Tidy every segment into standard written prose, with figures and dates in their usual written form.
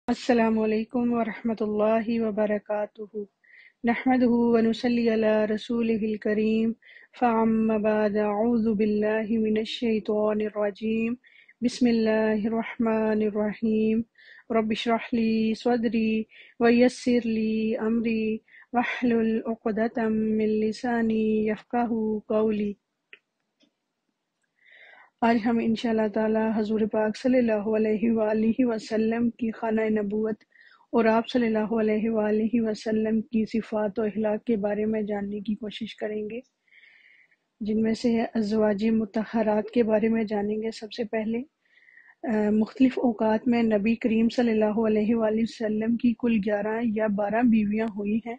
السلام علیکم ورحمۃ اللہ وبرکاتہ نحمده ونصلی علی رسوله الکریم فاما بعد اعوذ باللہ من الشیطان الرجیم بسم اللہ الرحمن الرحیم رب اشرح لی صدری ویسر لی امری واحلل عقدۃ من لسانی یفقہوا قولی۔ آج ہم انشاءاللہ تعالی حضور پاک صلی اللہ علیہ وآلہ وسلم کی خانہ نبوت اور آپ صلی اللہ علیہ وآلہ وسلم کی صفات و اخلاق کے بارے میں جاننے کی کوشش کریں گے، جن میں سے ازواج مطہرات کے بارے میں جانیں گے۔ سب سے پہلے مختلف اوقات میں نبی کریم صلی اللہ علیہ وآلہ وسلم کی کل 11 یا 12 بیویاں ہوئی ہیں۔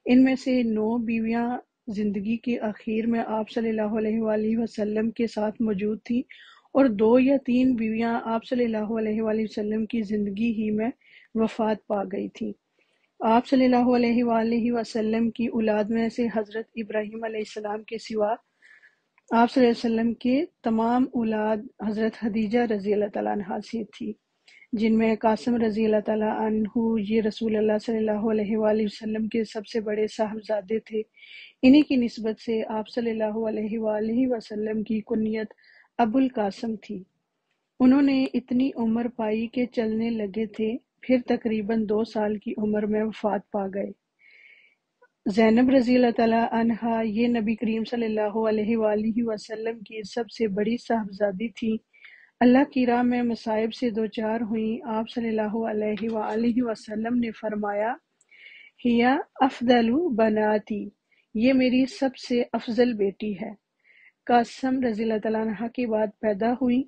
ان میں سے 9 بیویاں زندگی کے آخر میں آپ صلی اللہ علیہ وآلہ وسلم کے ساتھ موجود تھیں، اور 2 یا 3 بیویاں آپ صلی اللہ علیہ وآلہ وسلم کی زندگی ہی میں وفات پا گئی تھیں۔ آپ صلی اللہ علیہ وآلہ وسلم کی اولاد میں سے حضرت ابراہیم علیہ السلام کے سوا آپ صلی اللہ علیہ وسلم کے تمام اولاد حضرت خدیجہ رضی اللہ تعالیٰ عنہ سے تھی، جن میں قاسم رضی اللہ تعالیٰ عنہ یہ رسول اللہ صلی اللہ علیہ وآلہ وسلم کے سب سے بڑے صاحبزادے تھے۔ انہی کی نسبت سے آپ صلی اللہ علیہ وآلہ وسلم کی کنیت ابو القاسم تھی۔ انہوں نے اتنی عمر پائی کہ چلنے لگے تھے، پھر تقریباً 2 سال کی عمر میں وفات پا گئے۔ زینب رضی اللہ تعالیٰ عنہا یہ نبی کریم صلی اللہ علیہ وآلہ وسلم کی سب سے بڑی صاحبزادی تھی۔ اللہ کی راہ میں مصائب سے دوچار ہوئیں۔ آپ صلی اللہ علیہ وآلہ وسلم نے فرمایا، ہیا افضل بناتی، یہ میری سب سے افضل بیٹی ہے۔ قاسم رضی اللہ تعالیٰ عنہ کے بعد پیدا ہوئی۔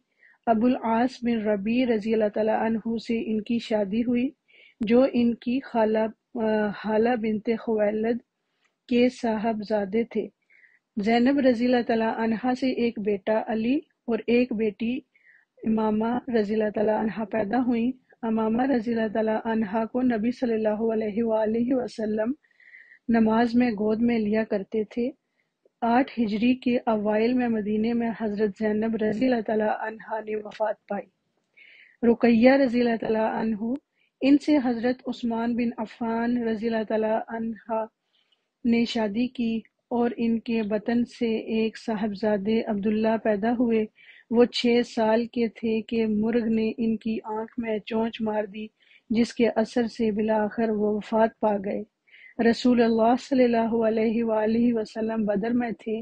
ابو العاص بن ربیع رضی اللہ تعالیٰ عنہ سے ان کی شادی ہوئی، جو ان کی خالہ حالہ بنت خویلد کے صاحبزادے تھے۔ زینب رضی اللہ تعالیٰ عنہ سے ایک بیٹا علی اور ایک بیٹی امامہ رضی اللہ تعالیٰ عنہ پیدا ہوئیں۔ امامہ رضی اللہ تعالیٰ عنہ کو نبی صلی اللہ علیہ وآلہ وسلم نماز میں گود میں لیا کرتے تھے۔ 8 ہجری کے اوائل میں مدینے میں حضرت زینب رضی اللہ تعالیٰ عنہ نے وفات پائی۔ رقیہ رضی اللہ تعالیٰ عنہ، ان سے حضرت عثمان بن عفان رضی اللہ تعالیٰ عنہ نے شادی کی، اور ان کے بطن سے ایک صاحبزادے عبداللہ پیدا ہوئے۔ وہ 6 سال کے تھے کہ مرغ نے ان کی آنکھ میں چونچ مار دی، جس کے اثر سے بالآخر وہ وفات پا گئے۔ رسول اللہ صلی اللہ علیہ وآلہ وسلم بدر میں تھے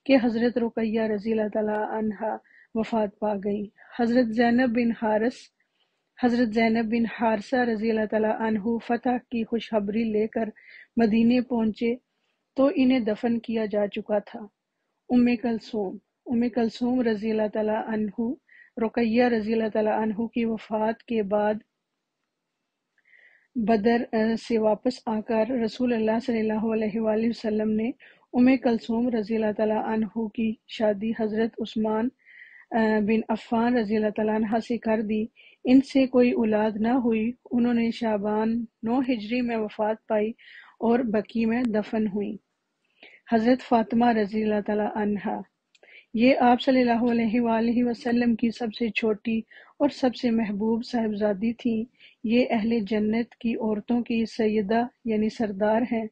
کہ حضرت رقیہ رضی اللہ تعالیٰ عنہا وفات پا گئی۔ حضرت زینب بن حارثہ رضی اللہ تعالیٰ عنہ فتح کی خوشخبری لے کر مدینے پہنچے تو انہیں دفن کیا جا چکا تھا۔ ام کلثوم رضی اللہ تعالیٰ عنہ رقیہ رضی اللہ تعالیٰ عنہ کی وفات کے بعد بدر سے واپس آ کر رسول اللہ صلی اللہ علیہ وآلہ وسلم نے ام کلثوم رضی اللہ تعالیٰ عنہ کی شادی حضرت عثمان بن عفان رضی اللہ تعالیٰ عنہ سے کر دی۔ ان سے کوئی اولاد نہ ہوئی۔ انہوں نے شعبان 9 ہجری میں وفات پائی اور بقیع میں دفن ہوئیں۔ حضرت فاطمہ رضی اللہ تعالیٰ عنہا، یہ آپ صلی اللہ علیہ وآلہ وسلم کی سب سے چھوٹی اور سب سے محبوب صاحبزادی تھیں۔ یہ اہل جنت کی عورتوں کی سیدہ یعنی سردار ہیں۔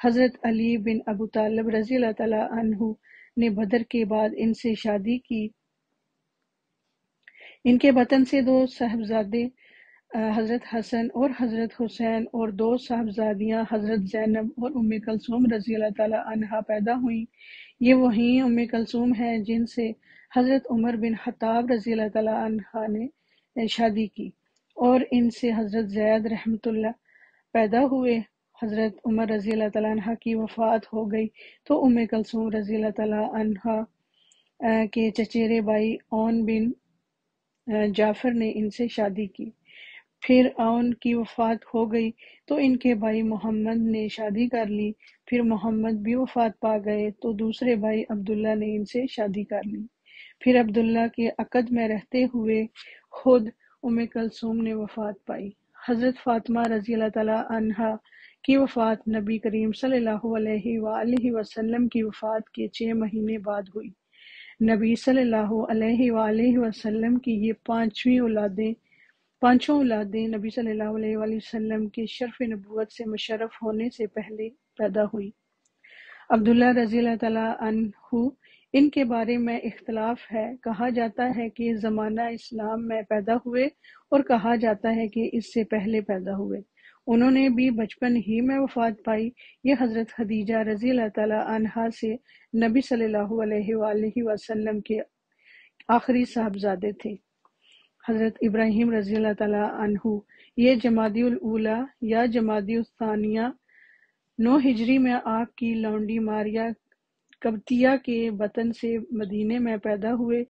حضرت علی بن ابو طالب رضی اللہ تعالیٰ عنہ نے بدر کے بعد ان سے شادی کی۔ ان کے بطن سے 2 صاحبزادے حضرت حسن اور حضرت حسین اور 2 صاحبزادیاں حضرت زینب اور ام کلثوم رضی اللہ تعالیٰ عنہا پیدا ہوئیں۔ یہ وہی ام کلثوم ہیں جن سے حضرت عمر بن خطاب رضی اللہ تعالیٰ عنہ نے شادی کی، اور ان سے حضرت زید رحمۃ اللہ پیدا ہوئے۔ حضرت عمر رضی اللہ تعالیٰ عنہ کی وفات ہو گئی تو ام کلثوم رضی اللہ تعالیٰ عنہ کے چچیرے بھائی اون بن جعفر نے ان سے شادی کی۔ پھر اون کی وفات ہو گئی تو ان کے بھائی محمد نے شادی کر لی۔ پھر محمد بھی وفات پا گئے تو دوسرے بھائی عبداللہ نے ان سے شادی کر لی۔ پھر عبداللہ کے عقد میں رہتے ہوئے خود ام کلثوم نے وفات پائی۔ حضرت فاطمہ رضی اللہ تعالیٰ عنہا کی وفات نبی کریم صلی اللہ علیہ وآلہ وسلم کی وفات کے 6 مہینے بعد ہوئی۔ نبی صلی اللہ علیہ وآلہ وسلم کی یہ 5ویں اولادیں پانچوں اولادیں نبی صلی اللہ علیہ وآلہ وسلم کے شرف نبوت سے مشرف ہونے سے پہلے پیدا ہوئی۔ عبداللہ رضی اللہ تعالیٰ عنہ ان کے بارے میں اختلاف ہے، کہا جاتا ہے کہ زمانہ اسلام میں پیدا ہوئے اور کہا جاتا ہے کہ اس سے پہلے پیدا ہوئے۔ انہوں نے بھی بچپن ہی میں وفات پائی۔ یہ حضرت خدیجہ رضی اللہ تعالیٰ عنہا سے نبی صلی اللہ علیہ وآلہ وسلم کے آخری صاحبزادے تھے۔ حضرت ابراہیم رضی اللہ تعالیٰ عنہ یہ جمادی الاولیٰ یا جمادی الثانیہ 9 ہجری میں آپ کی لونڈی ماریا قبطیہ کے بطن سے مدینے میں پیدا ہوئے۔